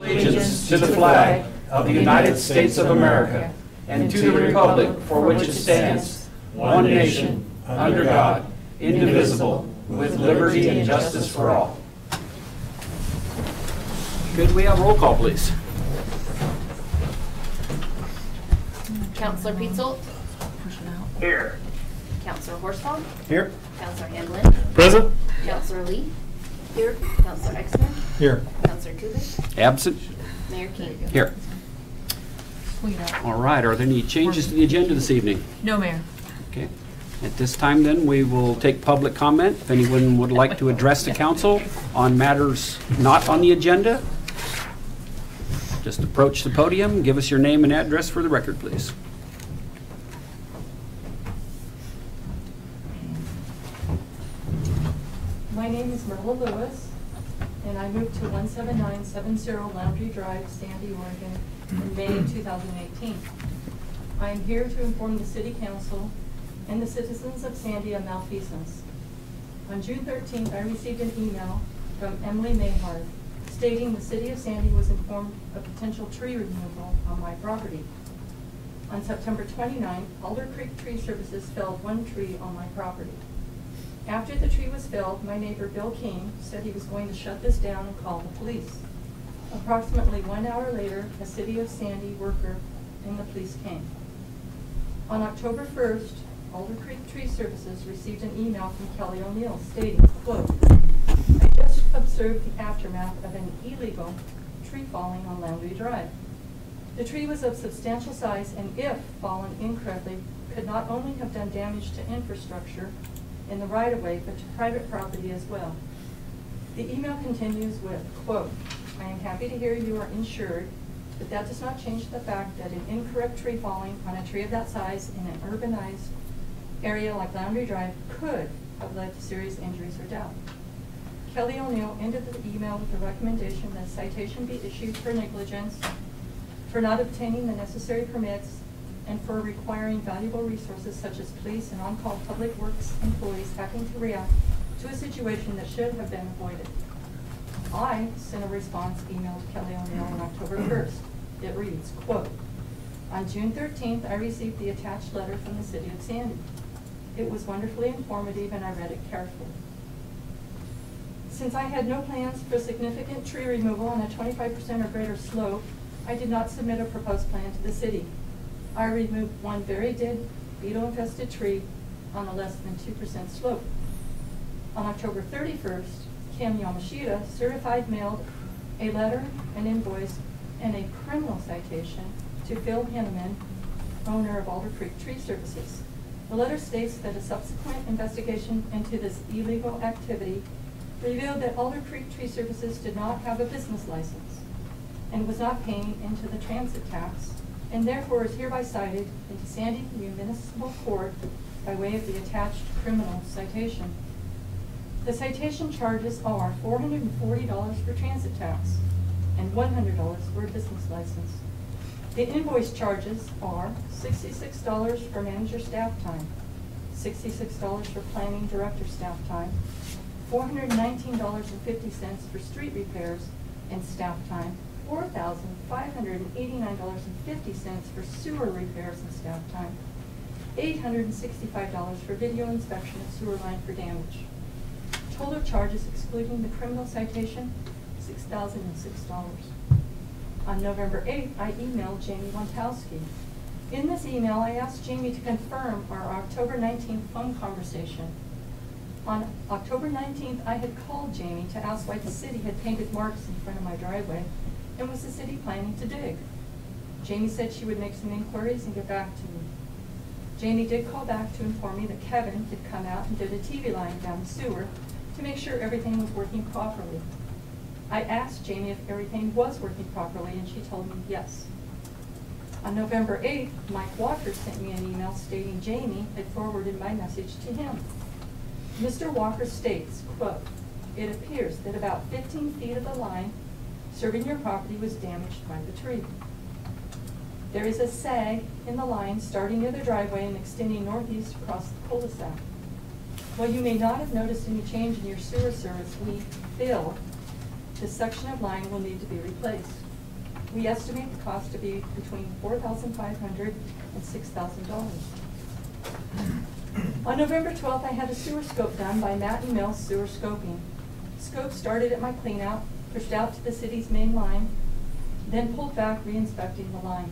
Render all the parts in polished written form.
Allegiance to the flag of the United States of America and to the republic for which it stands, one nation, under God, indivisible, with liberty and justice for all. Could we have roll call, please? Councilor Pietzold. Here. Councilor Horsfall. Here. Councilor Handlin. Present. Councilor Lee. Here. Councilor Exner. Here. Councilor Kubik. Absent. Mayor King. Here. All right, are there any changes to the agenda this evening? No, Mayor. Okay. At this time, then, we will take public comment. If anyone would like to address the council on matters not on the agenda, just approach the podium, give us your name and address for the record, please. My name is Merla Lewis, and I moved to 17970 Laundry Drive, Sandy, Oregon, in May 2018. I am here to inform the City Council and the citizens of Sandy of malfeasance. On June 13th, I received an email from Emily Mayhard stating the City of Sandy was informed of potential tree removal on my property. On September 29th, Alder Creek Tree Services felled one tree on my property. After the tree was felled, my neighbor Bill King said he was going to shut this down and call the police. Approximately 1 hour later, a City of Sandy worker and the police came. On October 1st, Alder Creek Tree Services received an email from Kelly O'Neill stating, quote, "I just observed the aftermath of an illegal tree falling on Laundry Drive. The tree was of substantial size and if fallen incorrectly, could not only have done damage to infrastructure in the right-of-way, but to private property as well." The email continues with, quote, "I am happy to hear you are insured, but that does not change the fact that an incorrect tree falling on a tree of that size in an urbanized area like Laundry Drive could have led to serious injuries or death." Kelly O'Neill ended the email with a recommendation that a citation be issued for negligence, for not obtaining the necessary permits, and for requiring valuable resources such as police and on-call public works employees having to react to a situation that should have been avoided. I sent a response email to Kelly O'Neill on October 1st. It reads, quote, "On June 13th, I received the attached letter from the City of Sandy. It was wonderfully informative and I read it carefully. Since I had no plans for significant tree removal on a 25% or greater slope, I did not submit a proposed plan to the city. I removed one very dead beetle-infested tree on a less than 2% slope. On October 31st, Kim Yamashita certified mailed a letter, an invoice, and a criminal citation to Phil Henneman, owner of Alder Creek Tree Services. The letter states that a subsequent investigation into this illegal activity revealed that Alder Creek Tree Services did not have a business license and was not paying into the transit tax, and therefore is hereby cited into Sandy Municipal Court by way of the attached criminal citation. The citation charges are $440 for transit tax and $100 for a business license. The invoice charges are $66 for manager staff time, $66 for planning director staff time, $419.50 for street repairs and staff time, $4,589.50 for sewer repairs and staff time, $865 for video inspection of sewer line for damage. Total charges excluding the criminal citation, $6,006. On November 8th, I emailed Jamie Wantowski. In this email, I asked Jamie to confirm our October 19th phone conversation. On October 19th, I had called Jamie to ask why the city had painted marks in front of my driveway and was the city planning to dig. Jamie said she would make some inquiries and get back to me. Jamie did call back to inform me that Kevin had come out and did a TV line down the sewer to make sure everything was working properly. I asked Jamie if everything was working properly, and she told me yes. On November 8th, Mike Walker sent me an email stating Jamie had forwarded my message to him. Mr. Walker states, quote, "It appears that about 15 feet of the line serving your property was damaged by the tree. There is a sag in the line starting near the driveway and extending northeast across the cul-de-sac. While you may not have noticed any change in your sewer service we filled, this section of line will need to be replaced. We estimate the cost to be between $4,500 and $6,000. On November 12th, I had a sewer scope done by Matt and Mills Sewer Scoping. Scope started at my cleanout, pushed out to the city's main line, then pulled back, re-inspecting the line.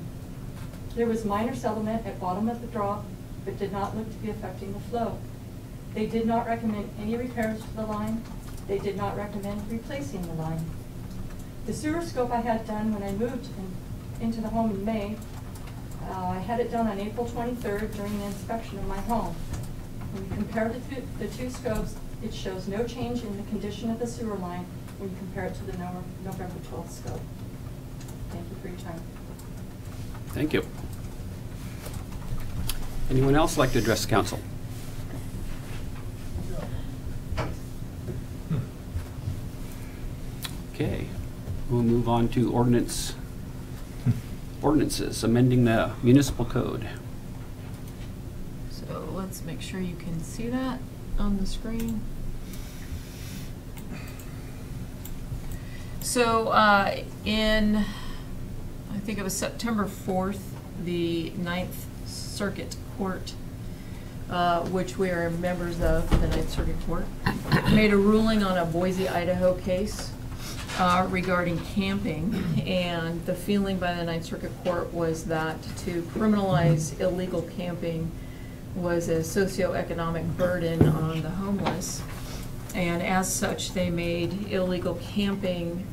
There was minor sediment at bottom of the drop, but did not look to be affecting the flow. They did not recommend any repairs to the line. They did not recommend replacing the line. The sewer scope I had done when I moved into the home in May, I had it done on April 23rd during the inspection of my home. When you compare the two scopes, it shows no change in the condition of the sewer line when you compare it to the November 12th scope. Thank you for your time. Thank you. Anyone else like to address the council? Okay, we'll move on to ordinances, amending the municipal code. So let's make sure you can see that on the screen. So in, I think it was September 4th, the 9th Circuit Court, which we are members of, the 9th Circuit Court, made a ruling on a Boise, Idaho case regarding camping, and the feeling by the 9th Circuit Court was that to criminalize illegal camping was a socioeconomic burden on the homeless, and as such they made illegal camping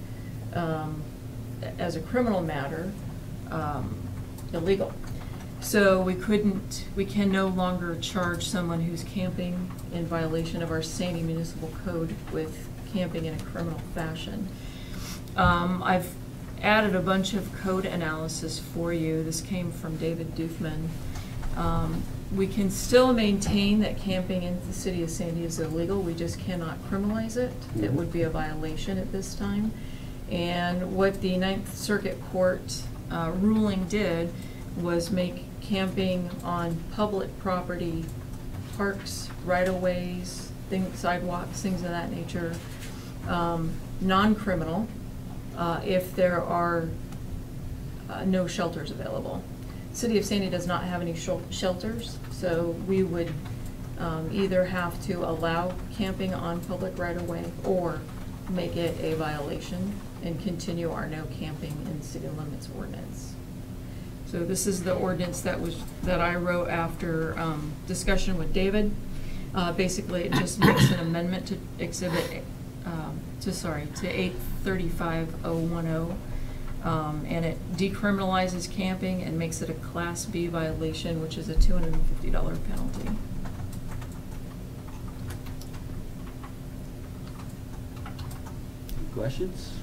as a criminal matter illegal. So we can no longer charge someone who's camping in violation of our Sandy Municipal Code with camping in a criminal fashion. I've added a bunch of code analysis for you. This came from David Doofman. We can still maintain that camping in the city of Sandy is illegal. We just cannot criminalize it. It would be a violation at this time. And what the 9th Circuit Court ruling did was make camping on public property, parks, right-of-ways, sidewalks, things of that nature, non-criminal if there are no shelters available. City of Sandy does not have any shelters, so we would either have to allow camping on public right-of-way or make it a violation and continue our no camping in city limits ordinance. So this is the ordinance that I wrote after discussion with David. Basically, it just makes an amendment to exhibit to 835.010, and it decriminalizes camping and makes it a Class B violation, which is a $250 penalty. Questions?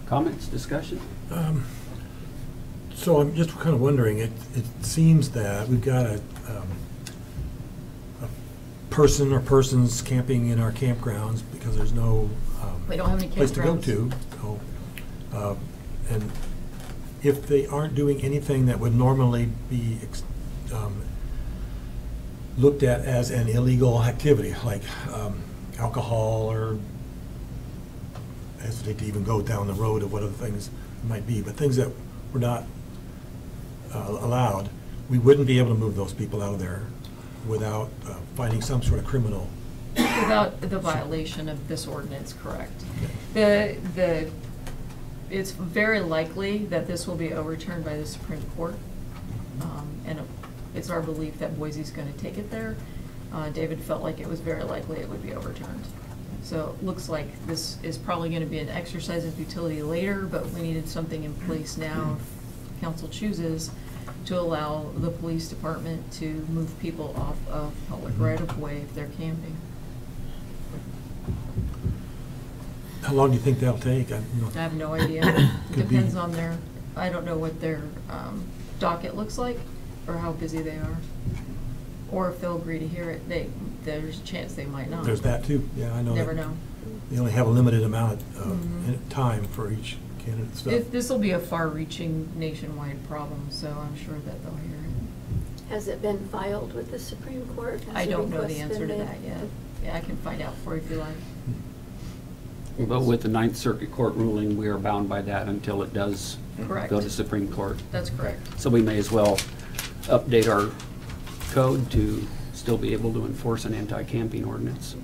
Comments, discussion? So I'm just kind of wondering, it seems that we've got a person or persons camping in our campgrounds because there's no We don't have any place to go campgrounds. to. So, and if they aren't doing anything that would normally be looked at as an illegal activity, like alcohol, or I hesitate to even go down the road of what other things might be, but things that were not allowed, we wouldn't be able to move those people out of there without finding some sort of criminal. Without the violation of this ordinance, correct. It's very likely that this will be overturned by the Supreme Court, and it's our belief that Boise's going to take it there. David felt like it was very likely it would be overturned. So it looks like this is probably going to be an exercise of futility later, but we needed something in place now, if council chooses, to allow the police department to move people off of public right-of-way if they're camping. How long do you think that'll take? I have no idea. It depends on their, I don't know what their docket looks like or how busy they are. Or if they'll agree to hear it, there's a chance they might not. There's that too, yeah, I know. Never know. They only have a limited amount of time for each candidate stuff. This will be a far-reaching nationwide problem, so I'm sure that they'll hear it. Has it been filed with the Supreme Court? Has I a don't know the request answer to been that made? yet. Yeah, I can find out for you if you like. But with the Ninth Circuit Court ruling, we are bound by that until it does Correct. go to Supreme Court. That's correct. So we may as well update our code to still be able to enforce an anti-camping ordinance.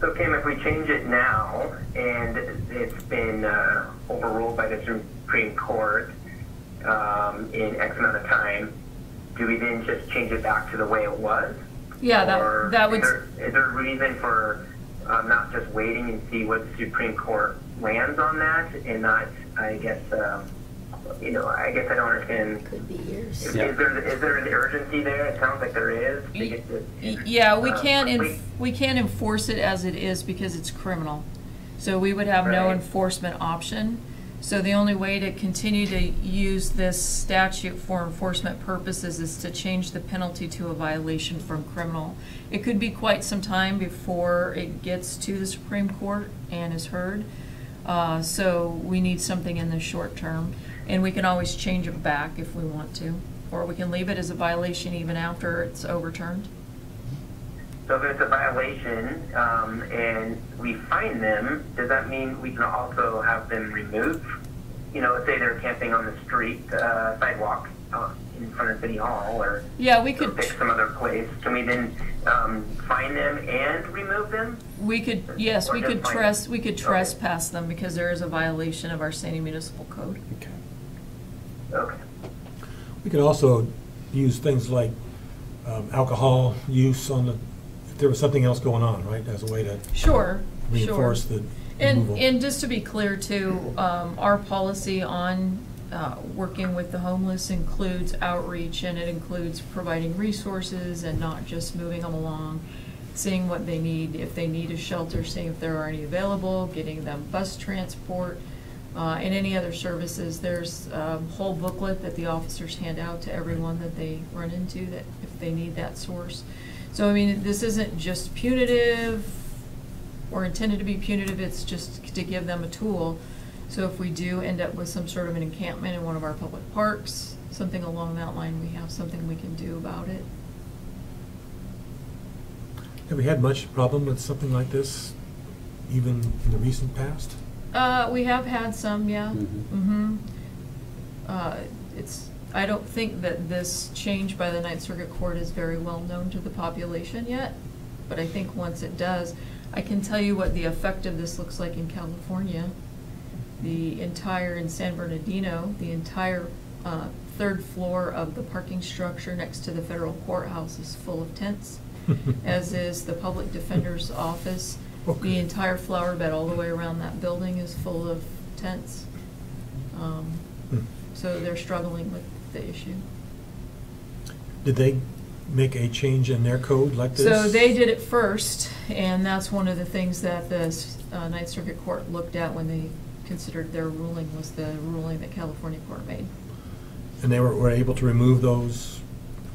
So Kim, if we change it now and it's been overruled by the Supreme Court in X amount of time, do we then just change it back to the way it was? Yeah, Or that would, is there a reason for not just waiting and see what the Supreme Court lands on that and not, I guess I don't understand. Could be years. Is Yeah. there an urgency there? It sounds like there is. To get this, yeah, we complete. can't enforce it as it is because it's criminal. So we would have no Right. enforcement option. So the only way to continue to use this statute for enforcement purposes is to change the penalty to a violation from criminal. It could be quite some time before it gets to the Supreme Court and is heard. So we need something in the short term. And we can always change it back if we want to. Or we can leave it as a violation even after it's overturned. So if it's a violation and we fine them, does that mean we can also have them removed? Let's say they're camping on the street, sidewalk in front of City Hall, or Yeah, we could, pick some other place. Can we then fine them and remove them? yes, Or just fine them? we could trespass them because there is a violation of our Sandy Municipal Code. Okay. We could also use things like alcohol use if there was something else going on, right, as a way to Sure, sure. reinforce the And, removal. and just to be clear too, our policy on working with the homeless includes outreach, and it includes providing resources and not just moving them along, seeing what they need, if they need a shelter, seeing if there are any available, getting them bus transport, and any other services. There's a whole booklet that the officers hand out to everyone that they run into, that if they need that source. So, I mean, this isn't just punitive or intended to be punitive, it's just to give them a tool. So if we do end up with some sort of an encampment in one of our public parks, something along that line, we have something we can do about it. Have we had much problem with something like this, even in the recent past? We have had some, yeah. Mhm. I don't think that this change by the Ninth Circuit Court is very well known to the population yet, but I think once it does, I can tell you what the effect of this looks like in California. In San Bernardino, the entire third floor of the parking structure next to the federal courthouse is full of tents, as is the public defender's office. Okay. The entire flower bed all the way around that building is full of tents. So they're struggling with the issue. Did they make a change in their code like this? So they did it first, and that's one of the things that the Ninth Circuit Court looked at when they considered their ruling, was the ruling that California court made. And they were able to remove those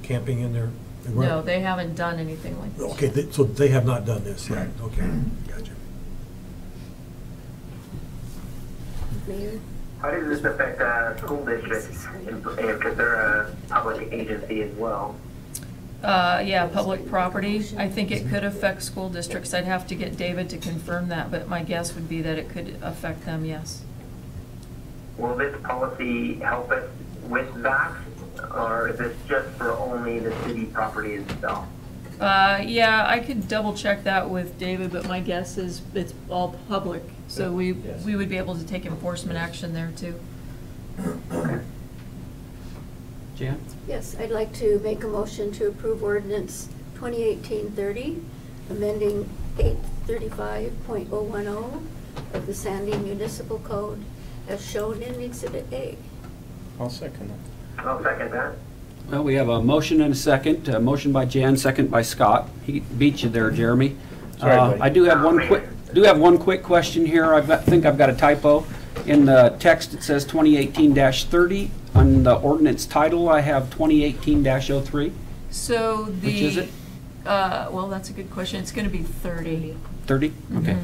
camping in their? They weren't? No, they haven't done anything like this. Okay, so they have not done this yet? Okay, gotcha. Mayor? How does this affect school districts? Because they're a public agency as well. Yeah, public property. I think it could affect school districts. I'd have to get David to confirm that, but my guess would be that it could affect them, yes. Will this policy help us with that, or is this just for only the city property itself? Yeah, I could double check that with David, but my guess is it's all public, so we would be able to take enforcement action there too. Jan? Yes, I'd like to make a motion to approve ordinance 2018-30, amending 835.010 of the Sandy Municipal Code as shown in Exhibit A. I'll second that. I'll second that. Well, we have a motion and a second. A motion by Jan, second by Scott. He beat you there, Jeremy. Sorry, buddy. I do have one quick question here. I think I've got a typo. In the text, it says 2018-30. On the ordinance title, I have 2018-03. So the. Which is it? Well, that's a good question. It's gonna be 30. 30? Okay. Mhm.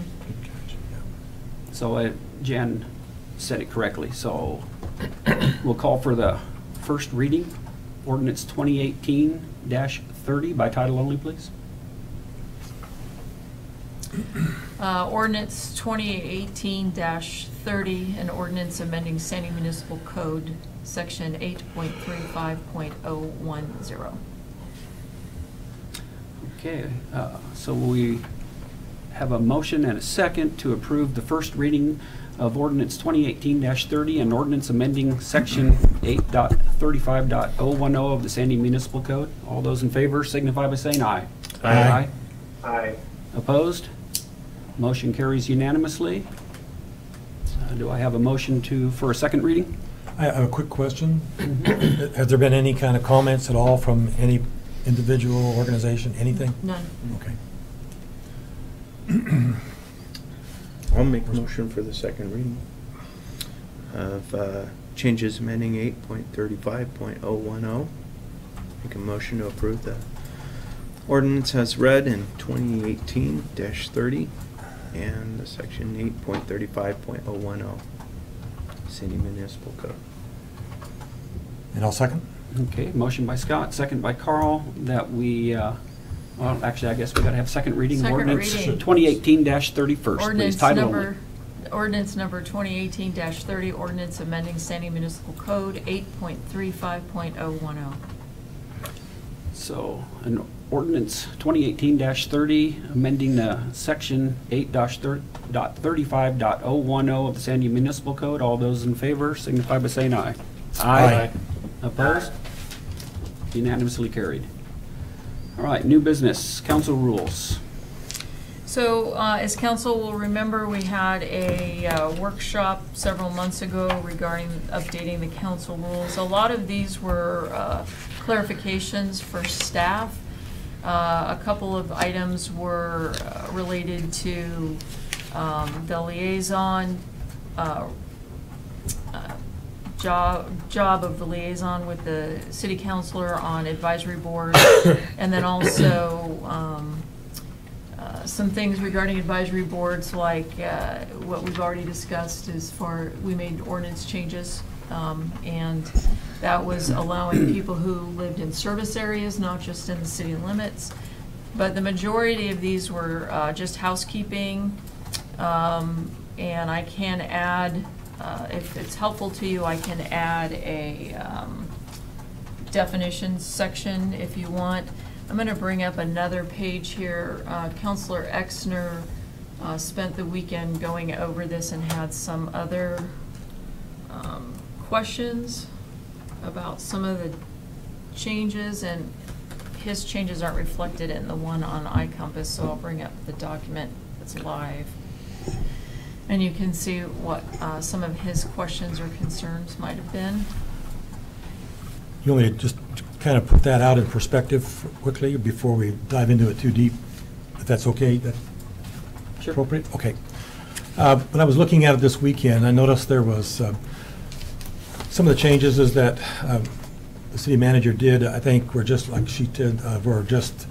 So Jan said it correctly. So we'll call for the first reading. Ordinance 2018-30 by title only, please. Ordinance 2018-30, an ordinance amending Sandy Municipal Code, Section 8.35.010. Okay, so we have a motion and a second to approve the first reading of ordinance 2018-30, an ordinance amending section 8.35.010 of the Sandy Municipal Code. All those in favor signify by saying aye. Aye. Aye. Opposed? Motion carries unanimously. Do I have a motion for a second reading? I have a quick question. Has there been any kind of comments at all from any individual, organization, anything? None. Okay. I'll make a motion for the second reading of changes amending 8.35.010. Make a motion to approve the ordinance as read in 2018-30 and the section 8.35.010 City Municipal Code. And I'll second. Okay, motion by Scott, second by Carl, that we, well, actually, I guess we gotta have second reading. Second Ordinance reading. 2018-30 first, please, Ordinance title only. number, ordinance number 2018-30, ordinance amending Sandy Municipal Code 8.35.010. So, an ordinance 2018-30, amending the section 8.35.010 of the Sandy Municipal Code. All those in favor signify by saying aye. Aye. Opposed? Unanimously carried. All right, new business, council rules. So, as council will remember, we had a workshop several months ago regarding updating the council rules. A lot of these were clarifications for staff. A couple of items were related to the liaison, job of the liaison with the city councilor on advisory board, and then also some things regarding advisory boards, like what we've already discussed as far, we made ordinance changes, and that was allowing people who lived in service areas, not just in the city limits. But the majority of these were just housekeeping, and I can add, if it's helpful to you, I can add a definitions section if you want. I'm going to bring up another page here. Councilor Exner spent the weekend going over this and had some other questions about some of the changes, and his changes aren't reflected in the one on iCompass, so I'll bring up the document that's live. And you can see what some of his questions or concerns might have been. You want me to just kind of put that out in perspective quickly before we dive into it too deep, if that's okay? That Sure. appropriate? Okay. When I was looking at it this weekend, I noticed there was some of the changes is that the city manager did, I think, were just like she did, were just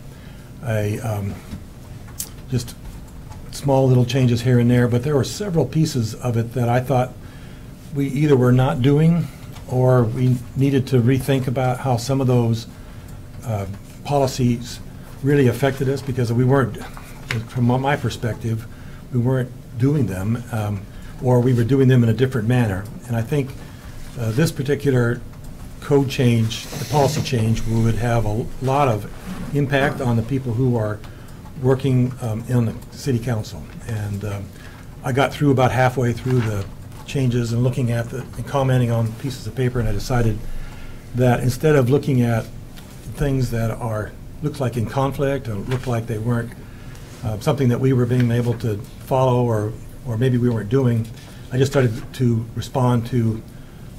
just small little changes here and there, but there were several pieces of it that I thought we either were not doing or we needed to rethink about how some of those policies really affected us, because we weren't, from my perspective, we weren't doing them, or we were doing them in a different manner. And I think this particular code change, the policy change, would have a lot of impact on the people who are working in the city council. And I got through about halfway through the changes and looking at and commenting on pieces of paper, and I decided that instead of looking at things that looks like in conflict or look like they weren't something that we were being able to follow, or maybe we weren't doing, I just started to respond to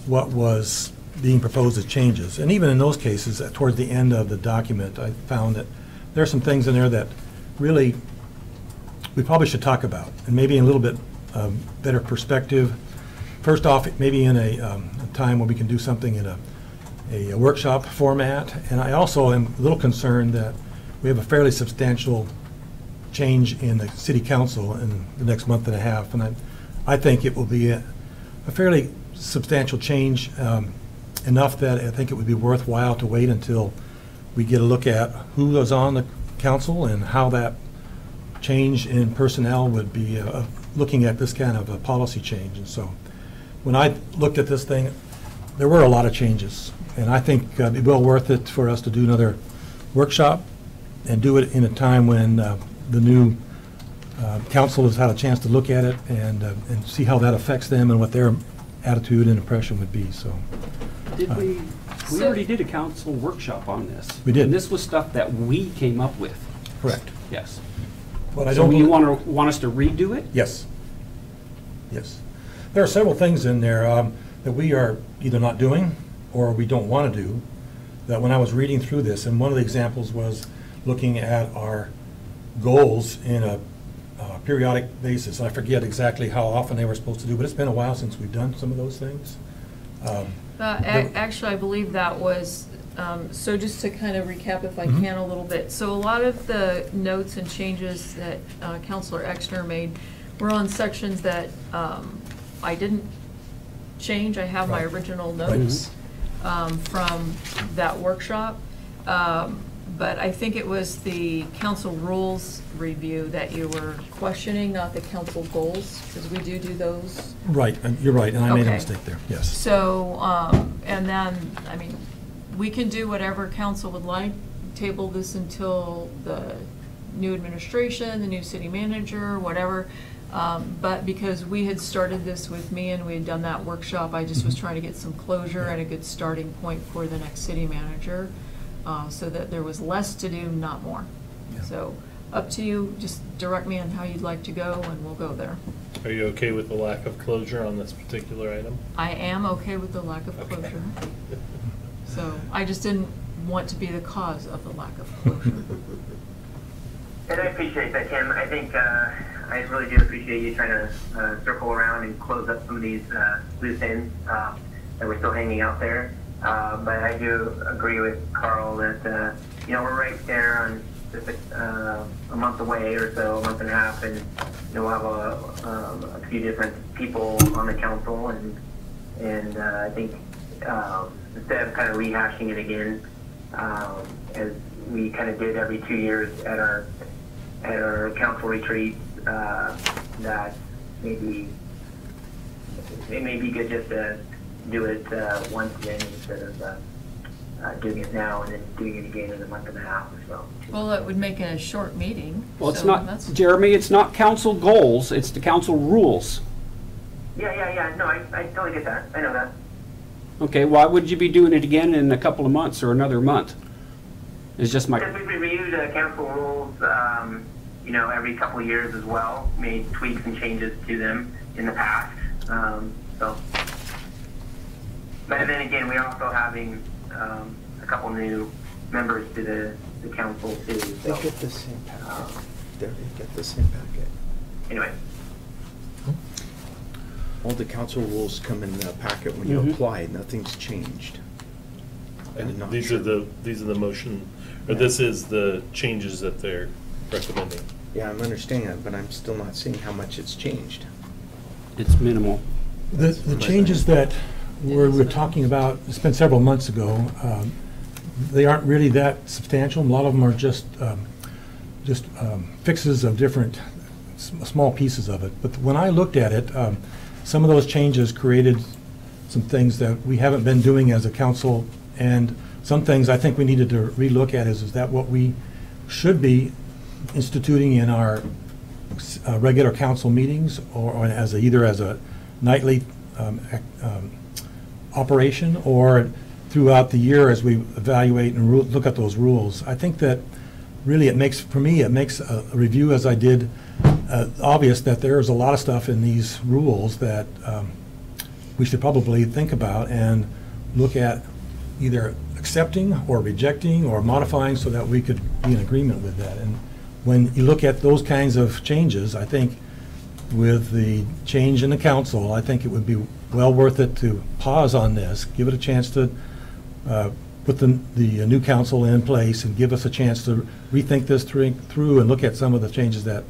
what was being proposed as changes. And even in those cases, towards the end of the document, I found that there are some things in there that really we probably should talk about, and maybe in a little bit better perspective. First off, maybe in a time when we can do something in a workshop format. And I also am a little concerned that we have a fairly substantial change in the city council in the next month and a half, and I think it will be a fairly substantial change, enough that I think it would be worthwhile to wait until we get a look at who is on the council and how that change in personnel would be looking at this kind of a policy change. And so when I looked at this thing, there were a lot of changes. And I think it'd be well worth it for us to do another workshop and do it in a time when the new council has had a chance to look at it and see how that affects them and what their attitude and impression would be. So Did we already did a council workshop on this. We did. And this was stuff that we came up with. correct. Yes. But I So don't you believe- want us to redo it? Yes. Yes. There are several things in there that we are either not doing or we don't want to do, that when I was reading through this, and one of the examples was looking at our goals in a periodic basis. I forget exactly how often they were supposed to do, but it's been a while since we've done some of those things. Actually, I believe that was, so just to kind of recap if I can a little bit. So a lot of the notes and changes that Counselor Exner made were on sections that I didn't change. I have my Right. original notes from that workshop. But I think it was the council rules review that you were questioning, not the council goals, because we do those. Right, and you're right, and I made a Okay. mistake there, yes. So, and then, I mean, we can do whatever council would like, table this until the new administration, the new city manager, whatever. But because we had started this with me and we had done that workshop, I just was trying to get some closure and a good starting point for the next city manager, so that there was less to do, not more. Yeah. So, up to you, just direct me on how you'd like to go and we'll go there. Are you okay with the lack of closure on this particular item? I am okay with the lack of Okay. closure. So I just didn't want to be the cause of the lack of closure. And I appreciate that, Kim. I think I really do appreciate you trying to circle around and close up some of these loose ends that we're still hanging out there. But I do agree with Carl that we're right there on just a month away or so, a month and a half, and we'll have a few different people on the council, and I think instead of kind of rehashing it again, as we kind of did every 2 years at our council retreats, that maybe it may be good just to do it once then instead of doing it now and then doing it again in a month and a half or so. Well, it would make it a short meeting. Well, it's so not, that's- Jeremy, it's not council goals, it's the council rules. Yeah. No, I totally get that. I know that. Okay, why would you be doing it again in a couple of months or another month? It's just my, Because we've reviewed council rules, every couple of years as well, made tweaks and changes to them in the past. So, but then again, we're also having a couple new members to the council too. They So, get the same packet. They get the same packet. anyway, All the council rules come in the packet when you Mhm. apply, nothing's changed. I'm And not these sure. are the motion, or Yeah. this is the changes that they're recommending. Yeah, I'm understanding that, but I'm still not seeing how much it's changed. it's minimal. The changes that we're talking about, it's been several months ago, they aren't really that substantial. A lot of them are just fixes of different small pieces of it. But when I looked at it, some of those changes created some things that we haven't been doing as a council, and some things I think we needed to relook at is that what we should be instituting in our regular council meetings or either as a nightly operation or throughout the year as we evaluate and look at those rules. I think that really it makes a review, as I did, obvious that there's a lot of stuff in these rules that we should probably think about and look at either accepting or rejecting or modifying so that we could be in agreement with that. And when you look at those kinds of changes, I think with the change in the council, I think it would be well worth it to pause on this, give it a chance to put the new council in place and give us a chance to rethink this through and look at some of the changes that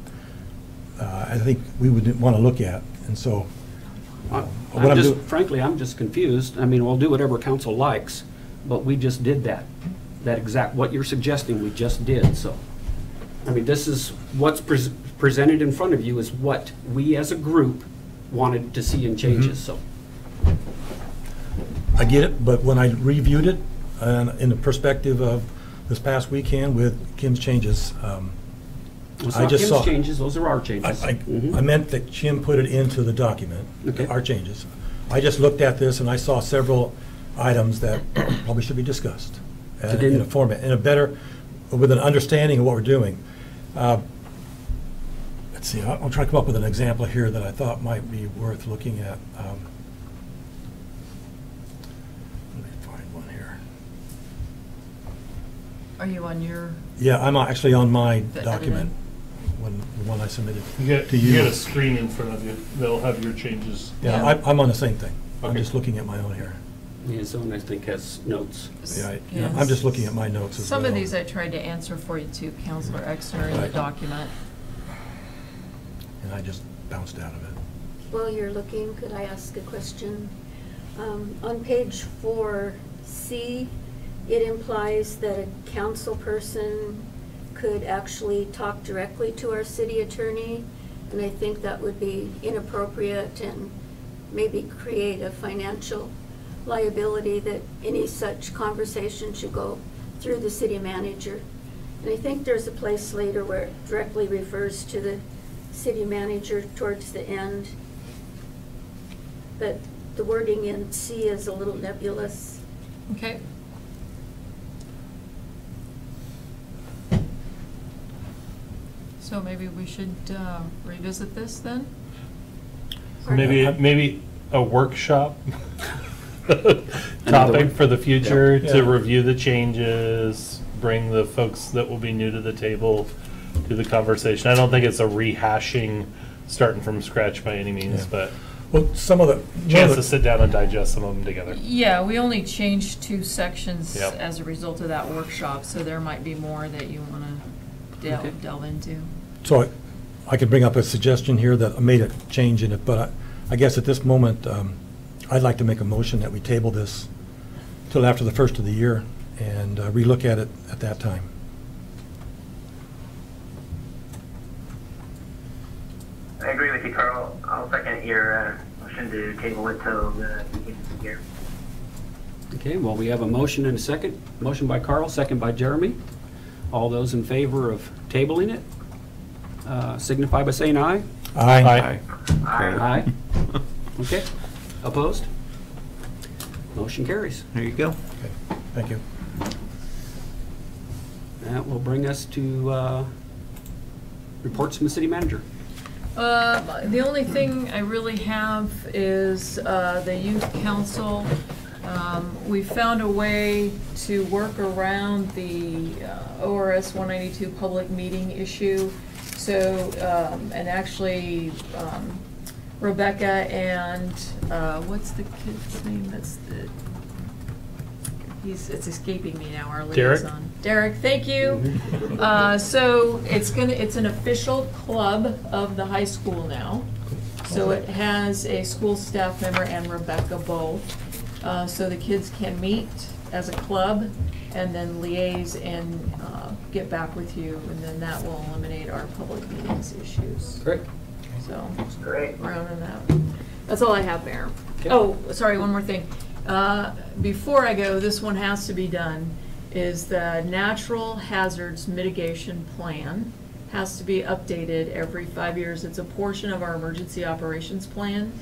I think we would want to look at. And so, Frankly, I'm just confused. I mean, we'll do whatever council likes, but we just did that. That exact, what you're suggesting, we just did, so. I mean, this is what's presented in front of you is what we as a group wanted to see in changes, so. I get it, but when I reviewed it, in the perspective of this past weekend with Kim's changes, It's I not just Kim's saw. changes, those are our changes. I Mhm. meant that Kim put it into the document, Okay. our changes. I just looked at this and I saw several items that probably should be discussed in a format, in a better, with an understanding of what we're doing. Let's see, I'll try to come up with an example here that I thought might be worth looking at. Let me find one here. Are you on your, Yeah, I'm actually on my The document, the one I submitted You get, to you you. get a screen in front of you. They'll have your changes. Yeah, Yeah. I'm on the same thing. I'm Okay. just looking at my own here. His own, I think, has notes. Yeah, I'm just looking at my notes as well. some of these I tried to answer for you too, Counselor Exner, in the Right. document. And I just bounced out of it. While you're looking, could I ask a question? On page 4C, it implies that a council person could actually talk directly to our city attorney, and I think that would be inappropriate and maybe create a financial liability that any such conversation should go through the city manager. And I think there's a place later where it directly refers to the city manager towards the end. But the wording in C is a little nebulous. Okay. So maybe we should revisit this then? Maybe a workshop Another topic one? for the future Yeah. to Yeah. review the changes, bring the folks that will be new to the table to the conversation. I don't think it's a rehashing, starting from scratch by any means, Yeah. but Well, some of the. chance to sit down and digest some of them together. Yeah, we only changed 2 sections Yep. as a result of that workshop, so there might be more that you want to Okay. delve into. So I could bring up a suggestion here that I made a change in it, but I guess at this moment, I'd like to make a motion that we table this till after the first of the year and relook at it at that time. I agree with you, Carl. I'll second your motion to table it till the beginning of the year. Okay, well, we have a motion and a second. Motion by Carl, second by Jeremy. All those in favor of tabling it, signify by saying aye. Aye. Aye. Okay, opposed? Motion carries. There you go. Okay, thank you. That will bring us to reports from the city manager. The only thing I really have is the youth council. We found a way to work around the ORS 192 public meeting issue. So, and actually, Rebecca and, what's the kid's name? That's the, it's escaping me now, our Derek? liaison. Derek, thank you. So it's an official club of the high school now. So it has a school staff member and Rebecca both. So the kids can meet as a club and then liaise and get back with you, and then that will eliminate our public meetings issues. Great. So, Great. around and that. That's all I have, Mayor. Okay. Oh, sorry, one more thing. Before I go, this one has to be done, is the natural hazards mitigation plan has to be updated every 5 years. It's a portion of our emergency operations plan.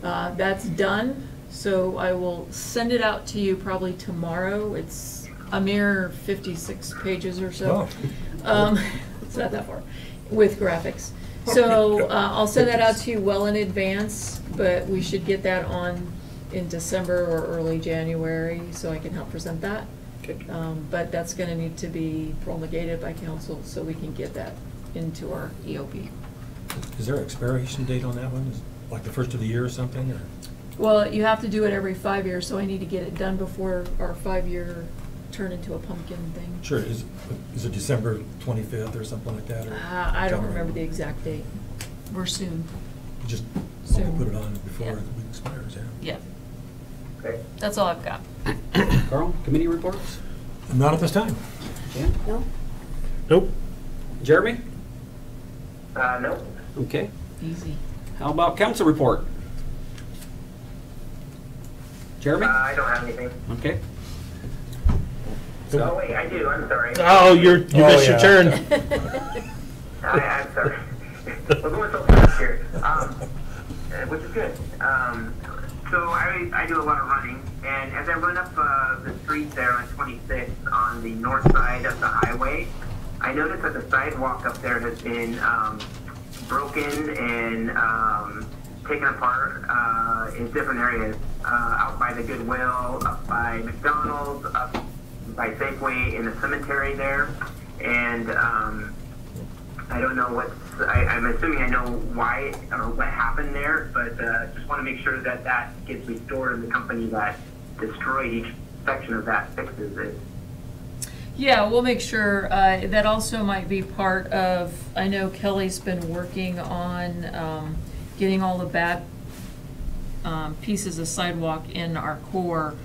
That's done, so I will send it out to you probably tomorrow. It's a mere 56 pages or so. It's not that far, with graphics. So I'll send that out to you well in advance, but we should get that on in December or early January, so I can help present that. But that's gonna need to be promulgated by council, so we can get that into our EOP. Is there an expiration date on that one? Is it like the first of the year or something, or? Well, you have to do it every 5 years, so I need to get it done before our 5-year turn into a pumpkin thing. Sure, is it December 25th or something like that? Or I don't remember the exact date. We're soon. Just Soon. put it on before Yeah. the week expires, yeah. Yeah, Great. that's all I've got. Carl, committee reports? Not at this time. Jan? No? Nope. Jeremy? No. Okay. Easy. How about council report? Jeremy? I don't have anything. Okay. Oh, wait, I do. I'm sorry. Oh, you missed your turn. I'm sorry. We're going so fast here, which is good. So I do a lot of running, and as I run up the street there on 26 on the north side of the highway, I noticed that the sidewalk up there has been broken and taken apart in different areas, out by the Goodwill, up by McDonald's, up by Safeway in the cemetery there, and I don't know I'm assuming I know why or what happened there, but just want to make sure that that gets restored and the company that destroyed each section of that fixes it. Yeah, we'll make sure. That also might be part of, I know Kelly's been working on getting all the bad pieces of sidewalk in our core.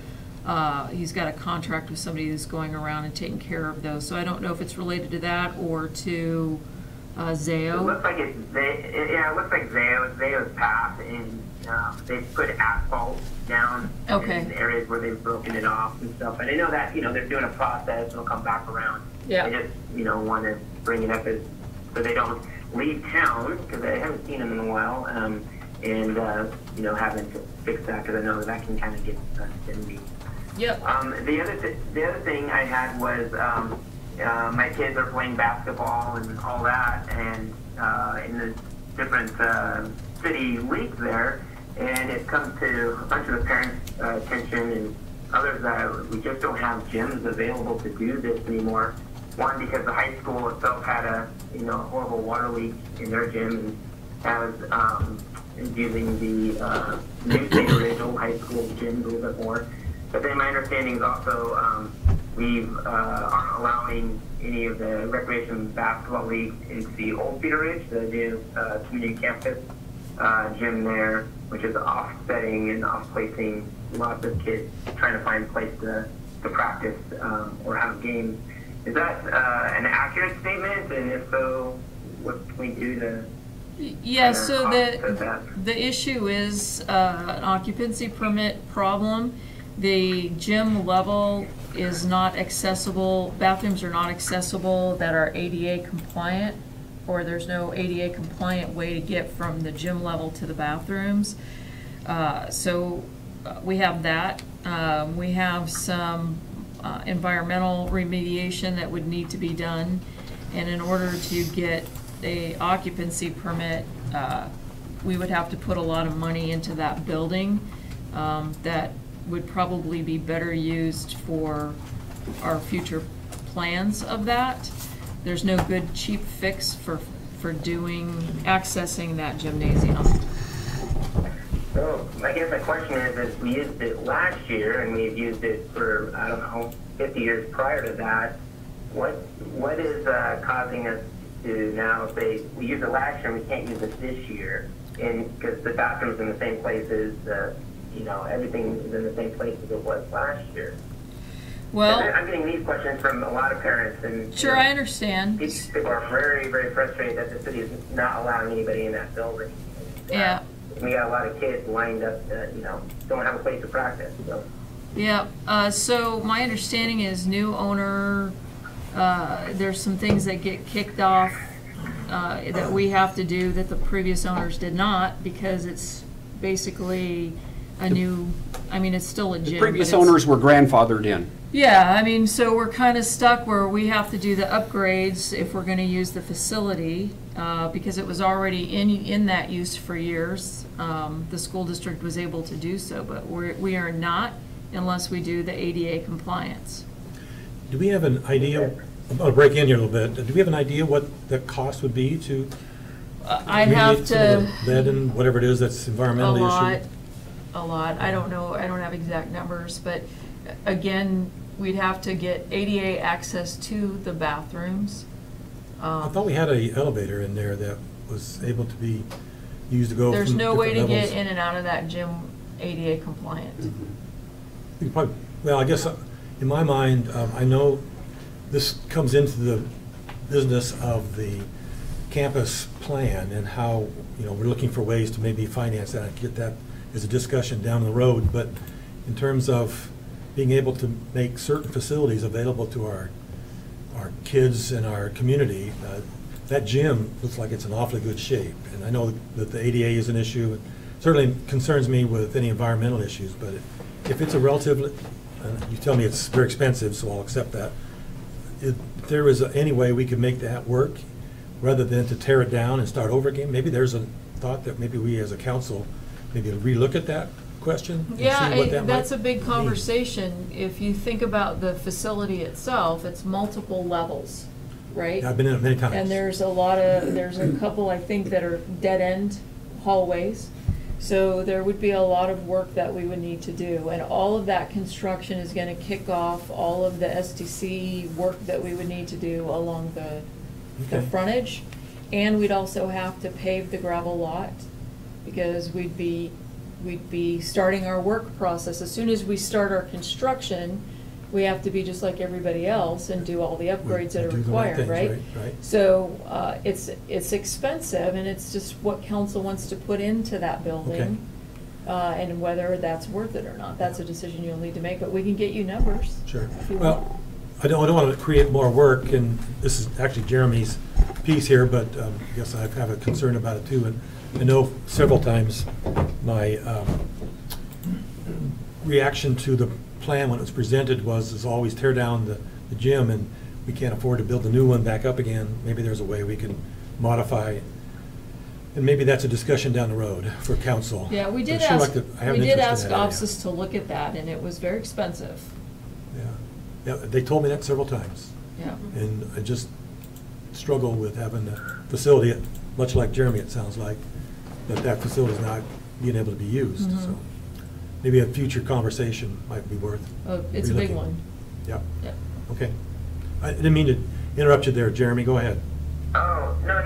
He's got a contract with somebody who's going around and taking care of those. So I don't know if it's related to that or to Zayo. It looks like it looks like Zayo's path, and they put asphalt down in areas where they've broken it off and stuff. And I know that they're doing a process and they'll come back around. Yeah. I just want to bring it up so they don't leave town, because I haven't seen them in a while, and having to fix that, because I know that can kind of get stingy. Yep. The other thing I had was my kids are playing basketball and all that, and in the different city leagues there, and it comes to a bunch of the parents' attention and others that we just don't have gyms available to do this anymore. One, because the high school itself had a horrible water leak in their gym, and is using the new Cedar Ridge Old High School gym a little bit more. But then my understanding is also we aren't allowing any of the recreation basketball leagues into the Old Cedar Ridge, the new community campus gym there, which is offsetting and off-placing lots of kids trying to find a place to practice or have games. Is that an accurate statement? And if so, what can we do to... Yeah, so the issue is an occupancy permit problem. The gym level is not accessible, bathrooms are not accessible that are ADA compliant, or there's no ADA compliant way to get from the gym level to the bathrooms. So we have that. We have some environmental remediation that would need to be done, and in order to get a occupancy permit, we would have to put a lot of money into that building that would probably be better used for our future plans of that. There's no good cheap fix for accessing that gymnasium. So I guess my question is we used it last year and we've used it for, I don't know, 50 years prior to that. What is causing us to now say we used it last year and we can't use it this year? And because the bathroom's in the same places, everything is in the same place as it was last year. Well, I'm getting these questions from a lot of parents, and sure, I understand. People are very, very frustrated that the city is not allowing anybody in that building. Yeah. We got a lot of kids lined up that don't have a place to practice. So. Yeah. So my understanding is new owner. There's some things that get kicked off that we have to do that the previous owners did not, because it's basically a new. I mean, it's still a gym. The previous owners were grandfathered in. Yeah, I mean, so we're kind of stuck where we have to do the upgrades if we're going to use the facility, because it was already in that use for years. The school district was able to do so, but we are not unless we do the ADA compliance. Do we have an idea, I'll break in here a little bit, do we have an idea what the cost would be to I'd have to... lead and whatever it is that's environmentally issued? A lot. I don't know. I don't have exact numbers, but again, we'd have to get ADA access to the bathrooms. I thought we had an elevator in there that was able to be used to go. There's from no way to levels. get in and out of that gym ADA compliant. You probably, well, I guess in my mind, I know this comes into the business of the campus plan and how, we're looking for ways to maybe finance that, get that as a discussion down the road. But in terms of being able to make certain facilities available to our kids and our community, that gym looks like it's in awfully good shape. And I know that the ADA is an issue. It certainly concerns me with any environmental issues, but if it's a relatively, you tell me it's very expensive, so I'll accept that. If there is any way we could make that work, rather than to tear it down and start over again, maybe there's a thought that maybe we as a council maybe relook at that question and see what that that's a might big mean. conversation. If you think about the facility itself, it's multiple levels, right? Yeah, I've been in it many times. And there's a couple, I think, that are dead-end hallways. So there would be a lot of work that we would need to do. And all of that construction is gonna kick off all of the STC work that we would need to do along the Okay. frontage. And we'd also have to pave the gravel lot, because we'd be starting our work process. As soon as we start our construction, we have to be just like everybody else and do all the upgrades that are Do the right required, things, right? right? So it's expensive, and it's just what council wants to put into that building. And whether that's worth it or not, that's a decision you'll need to make, but we can get you numbers. Sure. if you want. Well, I don't want to create more work, and this is actually Jeremy's piece here, but I guess I have a concern about it too. And I know several times my reaction to the plan when it was presented is always tear down the gym, and we can't afford to build a new one back up again. Maybe there's a way we can modify, and maybe that's a discussion down the road for council. Yeah, we did But I'd sure ask, like to have an we did interest ask in that area. offices to look at that, and it was very expensive. Yeah, they told me that several times. Yeah. And I just struggle with having a facility, much like Jeremy, it sounds like, that facility is not being able to be used. Mhm. So maybe a future conversation might be worth. It's a big relooking. one. Yeah, Yep. okay. I didn't mean to interrupt you there, Jeremy, go ahead. Oh, no,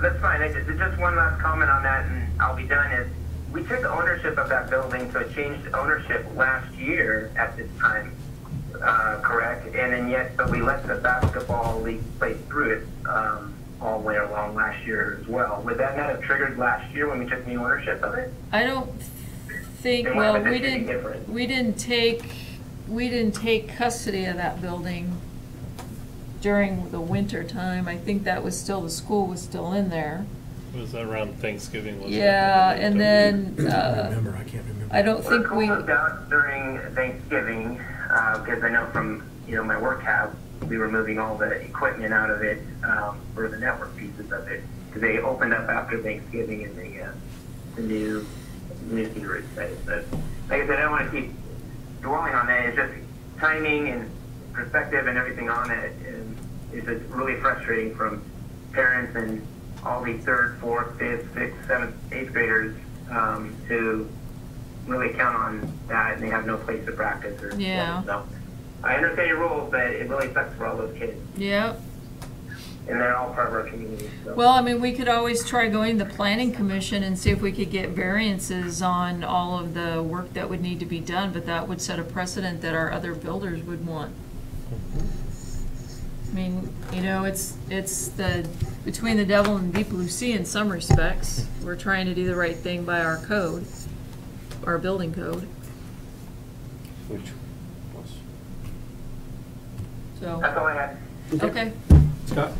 that's fine. Just one last comment on that, and I'll be done, is we took ownership of that building, so it changed ownership last year at this time, correct? And then but we let the basketball league play through it all winter long last year as well. Would that not have triggered last year when we took new ownership of it? I don't think, Then why well, would this we be different? didn't take custody of that building during the winter time. I think that was still, the school was still in there. It was around Thanksgiving, wasn't it? Yeah, and then, I can't remember. I don't think Well, we, school was out during Thanksgiving, because I know from, my work tab, we were moving all the equipment out of it, for the network pieces of it, because they opened up after Thanksgiving in the new theater space. But like I said, I don't want to keep dwelling on that. It's just timing and perspective and everything on it, and it's just really frustrating from parents and all these 3rd, 4th, 5th, 6th, 7th, 8th graders to really count on that, and they have no place to practice or Yeah. so. I understand your rules, but it really sucks for all those kids, yep. and they're all part of our community. So. Well, I mean, we could always try going to the planning commission and see if we could get variances on all of the work that would need to be done, but that would set a precedent that our other builders would want. I mean, it's between the devil and deep blue sea in some respects. We're trying to do the right thing by our code, our building code, Which was, so, That's all I had. okay. Scott?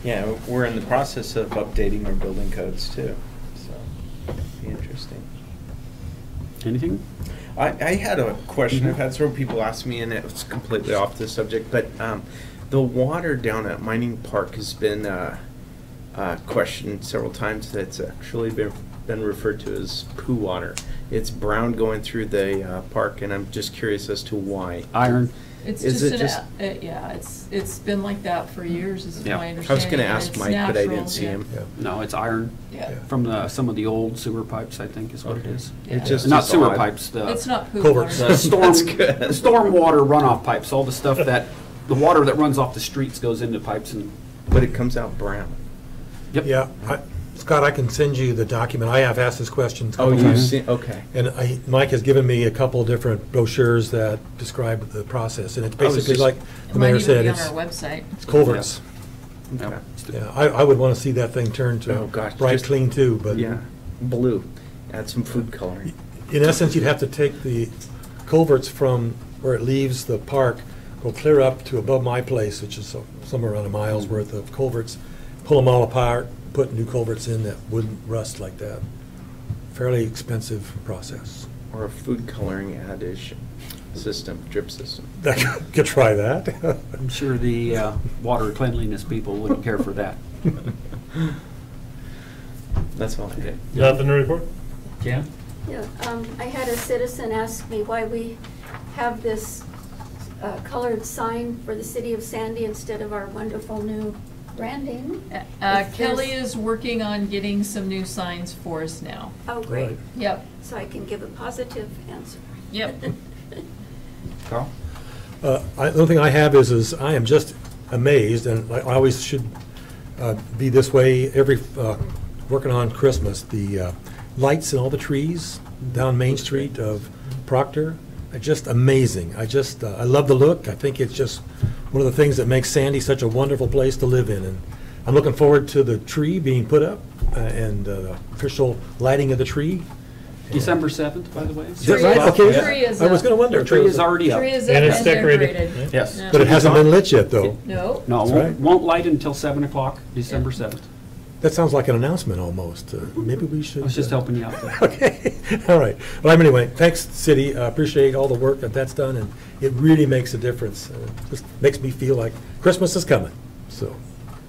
yeah, we're in the process of updating our building codes too, so be interesting. Anything? I had a question. I've had several people ask me, and it was completely off the subject, but the water down at Mining Park has been questioned several times. It's actually been referred to as poo water. It's brown going through the park, and I'm just curious as to why. Iron? It's Is it just it's been like that for years, is Yeah. my I I was understanding. going to and ask it's Mike, but I natural, didn't see yeah. him. No, it's iron Yeah. from some of the old sewer pipes, I think is what it is. Yeah. It just Not is sewer odd. pipes, It's not poo Culverts. the water. storm water runoff pipes, all the stuff the water that runs off the streets goes into pipes and, But it comes out brown. yep. Yeah, Scott, I can send you the document. I have asked this question a Oh, couple you times. see? Okay. And Mike has given me a couple different brochures that describe the process, and it's I was basically just- like It the might mayor even said, be on it's our website. culverts. No, Yeah, I would want to see that thing turn Oh, to gosh, bright just- clean too, but Yeah, blue. Add some food coloring. in essence, you'd have to take the culverts from where it leaves the park, go clear up to above my place, which is somewhere around a mile's worth of culverts, pull them all apart, put new culverts in that wouldn't rust like that. Fairly expensive process. Or a food coloring addition system, drip system. Could try that. I'm sure the water cleanliness people wouldn't care for that. That's all I did. Nothing to report? Jan? Yeah, I had a citizen ask me why we have this colored sign for the city of Sandy instead of our wonderful new branding. If Kelly there's- is working on getting some new signs for us now. Oh, great. Right. Yep, So I can give a positive answer. yep. Carl? The only thing I have is I am just amazed, and I always should be this way every, working on Christmas, the lights in all the trees down Main Street of Proctor are just amazing. I love the look. I think it's just one of the things that makes Sandy such a wonderful place to live in. And I'm looking forward to the tree being put up and the official lighting of the tree. December 7th, by the way. Is that right? Okay. Tree is I was up. going to wonder. The tree is already up. Tree is And up it's decorated. Yes. Yeah. But it hasn't been lit yet, though. No, No, it That's won't, right. won't light until 7 o'clock, December 7th. That sounds like an announcement almost. Maybe we should. I was just helping you out there. Okay, all right. Well, anyway, thanks, city. I appreciate all the work that's done, and it really makes a difference. Just makes me feel like Christmas is coming. So,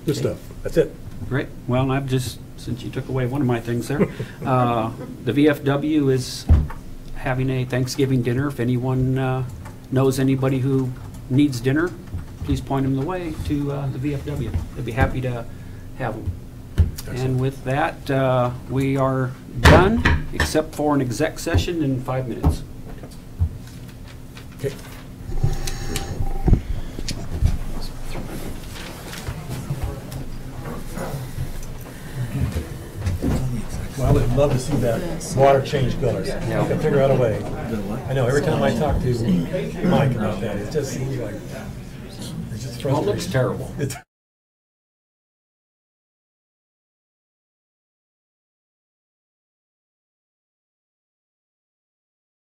good stuff. That's it. Great. Well, I've just, since you took away one of my things there, the VFW is having a Thanksgiving dinner. If anyone knows anybody who needs dinner, please point them the way to the VFW. They'd be happy to have them. And with that, we are done, except for an exec session in 5 minutes. Okay. Well, I'd love to see that water change colors. I can figure out a way. I know, every time I talk to Mike about that, it just seems like, it's just Well, it looks frustrating. terrible. It's-